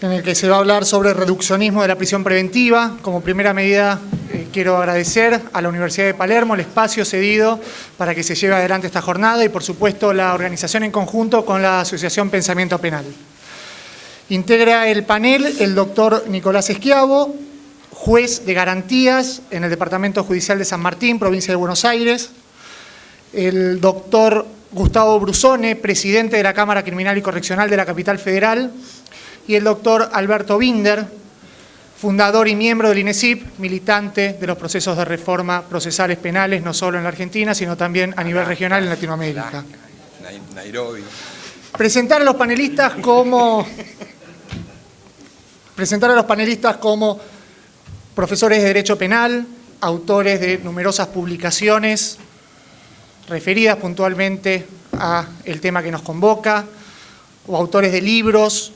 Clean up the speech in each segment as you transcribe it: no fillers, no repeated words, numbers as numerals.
en el que se va a hablar sobre el reduccionismo de la prisión preventiva. Como primera medida, quiero agradecer a la Universidad de Palermo el espacio cedido para que se lleve adelante esta jornada y, por supuesto, la organización en conjunto con la Asociación Pensamiento Penal. Integra el panel el doctor Nicolás Schiavo, juez de garantías en el Departamento Judicial de San Martín, provincia de Buenos Aires, el doctor Gustavo Brusone, presidente de la Cámara Criminal y Correccional de la Capital Federal, y el doctor Alberto Binder, fundador y miembro del INESIP, militante de los procesos de reforma procesales penales, no solo en la Argentina, sino también a nivel regional en Latinoamérica. Nairobi. Presentar a los panelistas como profesores de Derecho Penal, autores de numerosas publicaciones referidas puntualmente al tema que nos convoca, o autores de libros,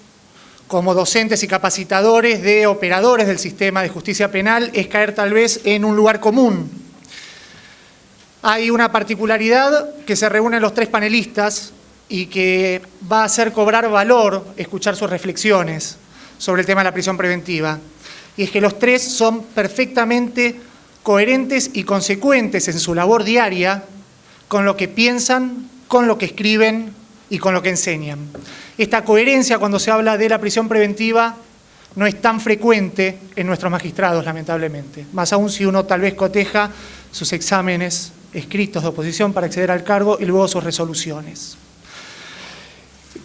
como docentes y capacitadores de operadores del sistema de justicia penal, es caer tal vez en un lugar común. Hay una particularidad que se reúnen los tres panelistas y que va a hacer cobrar valor escuchar sus reflexiones sobre el tema de la prisión preventiva. Y es que los tres son perfectamente coherentes y consecuentes en su labor diaria con lo que piensan, con lo que escriben y con lo que enseñan. Esta coherencia cuando se habla de la prisión preventiva no es tan frecuente en nuestros magistrados, lamentablemente. Más aún si uno tal vez coteja sus exámenes escritos de oposición para acceder al cargo y luego sus resoluciones.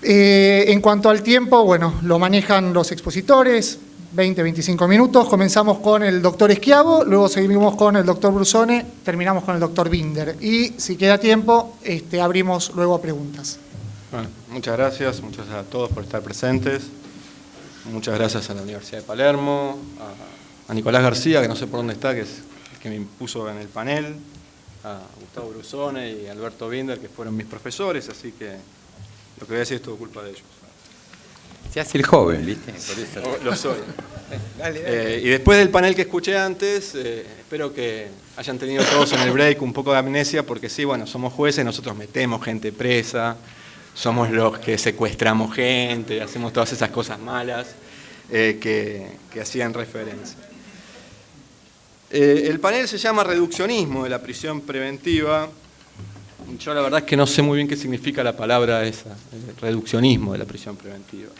En cuanto al tiempo, bueno, lo manejan los expositores, 20-25 minutos. Comenzamos con el doctor Schiavo, luego seguimos con el doctor Brusone, terminamos con el doctor Binder. Y si queda tiempo, abrimos luego a preguntas. Bueno, muchas gracias a todos por estar presentes. Muchas gracias a la Universidad de Palermo, a Nicolás García, que no sé por dónde está, que es el que me impuso en el panel, a Gustavo Brusone y Alberto Binder, que fueron mis profesores, así que lo que voy a decir es todo culpa de ellos. Se hace el joven, ¿viste? Por eso. Lo soy. Dale. Y después del panel que escuché antes, espero que hayan tenido todos en el break un poco de amnesia, porque sí, bueno, somos jueces, nosotros metemos gente presa, somos los que secuestramos gente, hacemos todas esas cosas malas que hacían referencia. El panel se llama Reduccionismo de la prisión preventiva. Yo la verdad es que no sé muy bien qué significa la palabra esa, reduccionismo de la prisión preventiva.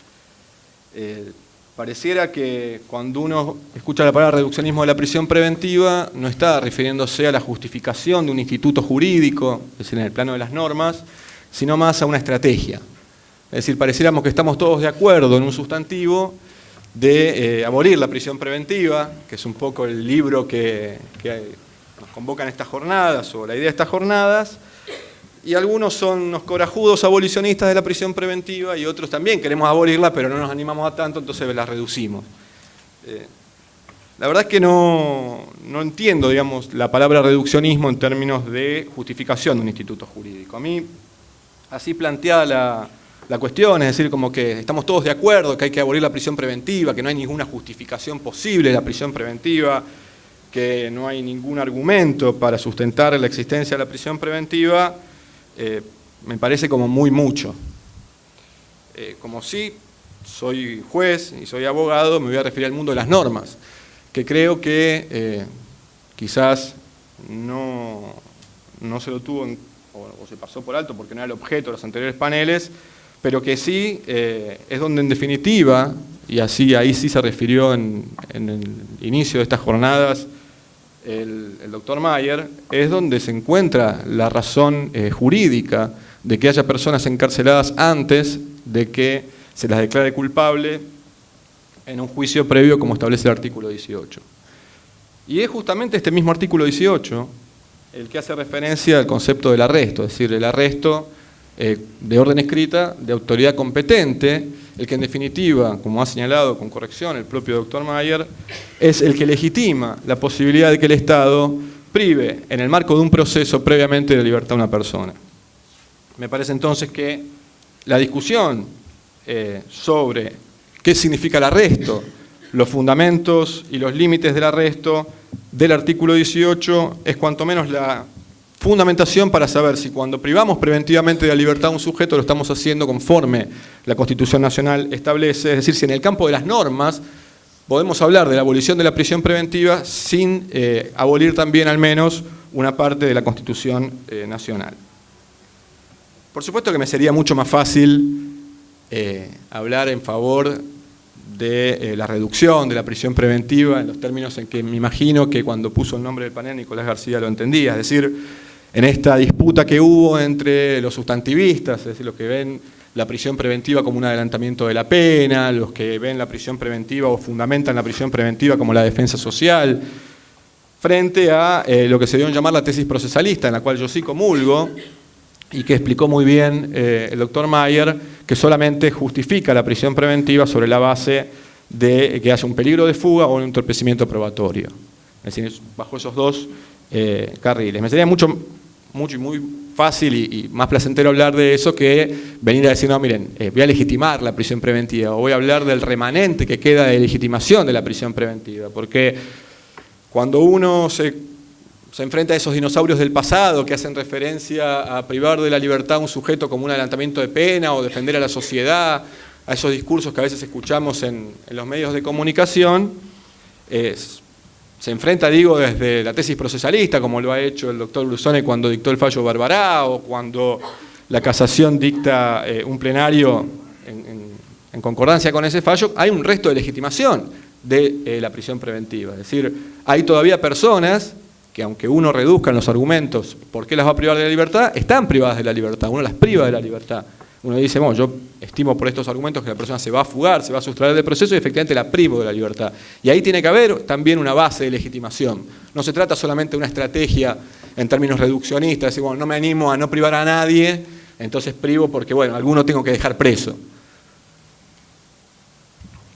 Pareciera que cuando uno escucha la palabra reduccionismo de la prisión preventiva no está refiriéndose a la justificación de un instituto jurídico, es decir, en el plano de las normas, sino más a una estrategia. Es decir, pareciéramos que estamos todos de acuerdo en un sustantivo de abolir la prisión preventiva, que es un poco el libro que nos convoca en estas jornadas, o la idea de estas jornadas, y algunos son unos corajudos abolicionistas de la prisión preventiva y otros también queremos abolirla, pero no nos animamos a tanto, entonces la reducimos. La verdad es que no entiendo, digamos, la palabra reduccionismo en términos de justificación de un instituto jurídico. A mí, así planteada la cuestión, es decir, como que estamos todos de acuerdo que hay que abolir la prisión preventiva, que no hay ninguna justificación posible de la prisión preventiva, que no hay ningún argumento para sustentar la existencia de la prisión preventiva, me parece como muy mucho. Como sí soy juez y soy abogado, me voy a referir al mundo de las normas, que creo que quizás no se lo tuvo o se pasó por alto porque no era el objeto de los anteriores paneles, pero que sí es donde en definitiva, y ahí sí se refirió en el inicio de estas jornadas el doctor Mayer, es donde se encuentra la razón jurídica de que haya personas encarceladas antes de que se las declare culpable en un juicio previo como establece el artículo 18. Y es justamente este mismo artículo 18 el que hace referencia al concepto del arresto, es decir, el arresto de orden escrita de autoridad competente, el que en definitiva, como ha señalado con corrección el propio doctor Mayer, es el que legitima la posibilidad de que el Estado prive en el marco de un proceso previamente de libertad a una persona. Me parece entonces que la discusión sobre qué significa el arresto, los fundamentos y los límites del arresto del artículo 18 es cuanto menos la fundamentación para saber si cuando privamos preventivamente de la libertad a un sujeto lo estamos haciendo conforme la Constitución Nacional establece, es decir, si en el campo de las normas podemos hablar de la abolición de la prisión preventiva sin abolir también al menos una parte de la Constitución Nacional. Por supuesto que me sería mucho más fácil hablar en favor de la reducción de la prisión preventiva en los términos en que me imagino que cuando puso el nombre del panel Nicolás García lo entendía, es decir, en esta disputa que hubo entre los sustantivistas, es decir, los que ven la prisión preventiva como un adelantamiento de la pena, los que ven la prisión preventiva o fundamentan la prisión preventiva como la defensa social, frente a lo que se dio en llamar la tesis procesalista, en la cual yo sí comulgo, y que explicó muy bien el doctor Mayer, que solamente justifica la prisión preventiva sobre la base de que haya un peligro de fuga o un entorpecimiento probatorio. Es decir, bajo esos dos carriles. Me sería mucho y muy fácil y más placentero hablar de eso que venir a decir, no, miren, voy a legitimar la prisión preventiva, o voy a hablar del remanente que queda de legitimación de la prisión preventiva, porque cuando uno se enfrenta a esos dinosaurios del pasado que hacen referencia a privar de la libertad a un sujeto como un adelantamiento de pena o defender a la sociedad, a esos discursos que a veces escuchamos en los medios de comunicación, se enfrenta, digo, desde la tesis procesalista, como lo ha hecho el doctor Brusone cuando dictó el fallo Barbará, o cuando la casación dicta un plenario en concordancia con ese fallo, hay un resto de legitimación de la prisión preventiva. Es decir, hay todavía personas que, aunque uno reduzca en los argumentos por qué las va a privar de la libertad, están privadas de la libertad, uno las priva de la libertad. Uno dice, bueno, yo estimo por estos argumentos que la persona se va a fugar, se va a sustraer del proceso y efectivamente la privo de la libertad. Y ahí tiene que haber también una base de legitimación. No se trata solamente de una estrategia en términos reduccionistas, decir, bueno, no me animo a no privar a nadie, entonces privo porque, bueno, alguno tengo que dejar preso.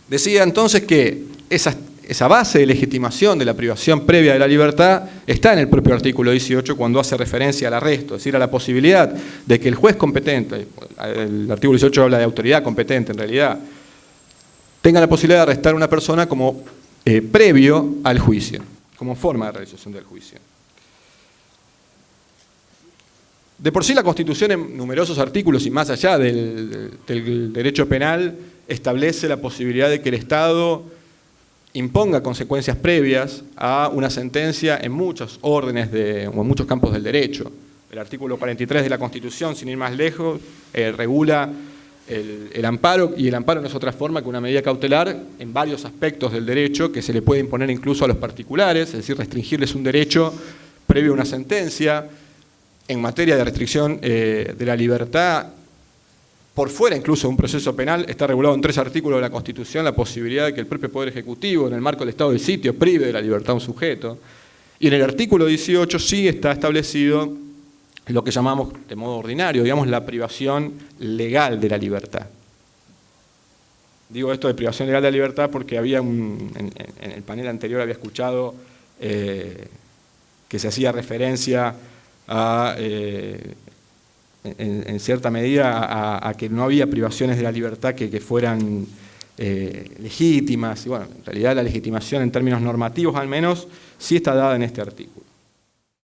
Decía entonces que esa base de legitimación de la privación previa de la libertad está en el propio artículo 18 cuando hace referencia al arresto, es decir, a la posibilidad de que el juez competente, el artículo 18 habla de autoridad competente en realidad, tenga la posibilidad de arrestar a una persona como previo al juicio, como forma de realización del juicio. De por sí la Constitución en numerosos artículos y más allá del derecho penal establece la posibilidad de que el Estado imponga consecuencias previas a una sentencia en muchos órdenes o en muchos campos del derecho. El artículo 43 de la Constitución, sin ir más lejos, regula el amparo, y el amparo no es otra forma que una medida cautelar en varios aspectos del derecho que se le puede imponer incluso a los particulares, es decir, restringirles un derecho previo a una sentencia. En materia de restricción de la libertad, por fuera incluso de un proceso penal, está regulado en 3 artículos de la Constitución la posibilidad de que el propio Poder Ejecutivo, en el marco del estado de sitio, prive de la libertad a un sujeto. Y en el artículo 18 sí está establecido lo que llamamos, de modo ordinario, digamos, la privación legal de la libertad. Digo esto de privación legal de la libertad porque había en el panel anterior había escuchado que se hacía referencia a, en cierta medida a que no había privaciones de la libertad que fueran legítimas. Y bueno, en realidad la legitimación en términos normativos al menos sí está dada en este artículo.